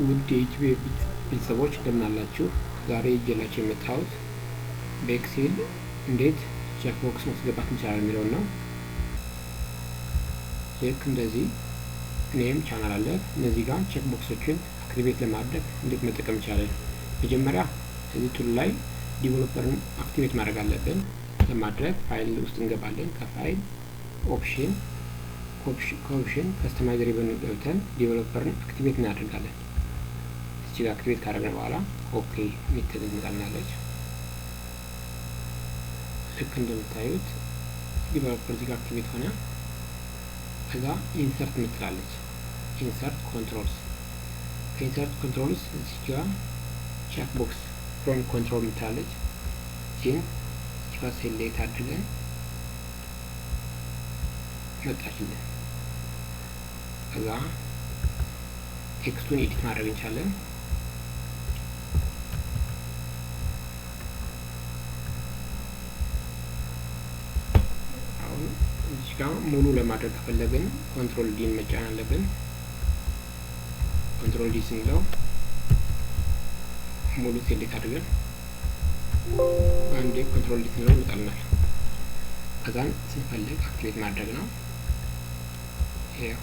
ውድ የዩቲዩብ ቤተሰቦች እንደምን አላችሁ? ዛሬ ይዤላችሁ የመጣሁት በኤክሴል እንዴት ቼክቦክስ ማስገባት እንችላለን የሚለውን ነው። ልክ እንደዚህ እኔም ቻናል አለ። እነዚህ ጋር ቼክቦክሶችን አክቲቬት ለማድረግ እንዴት መጠቀም እንችላለን። መጀመሪያ እዚህ ቱል ላይ ዲቨሎፐርን አክቲቬት ማድረግ አለብን። ለማድረግ ፋይል ውስጥ እንገባለን። ከፋይል ኦፕሽን ከስተማይዝ ሪበን ገብተን ዲቨሎፐርን አክቲቬት እናደርጋለን። እዚህ ጋር አክቲቬት ካደረግን በኋላ ኦኬ ሜተድ እንመጣልናለች። ልክ እንደምታዩት ዲቨሎፐር እዚህ ጋር አክቲቬት ሆነ። ከዛ ኢንሰርት ምትላለች። ኢንሰርት ኮንትሮልስ ከኢንሰርት ኮንትሮልስ እዚህ ጋር ቼክ ቦክስ ፍሮም ኮንትሮል ምትላለች። እዚህ ጋር ሴሌክት አድርገን መጣችልን። ከዛ ቴክስቱን ኤዲት ማድረግ እንችላለን። አሁን እዚህ ጋር ሙሉ ለማድረግ ከፈለግን ኮንትሮል ዲ መጫን አለብን። ኮንትሮል ዲ ስንለው ሙሉ ሴሌክት አድርገን አንዴ ኮንትሮል ዲ ስንለው ይመጣልናል። ከዛን ስንፈልግ አክቲቬት ማድረግ ነው። ይሄው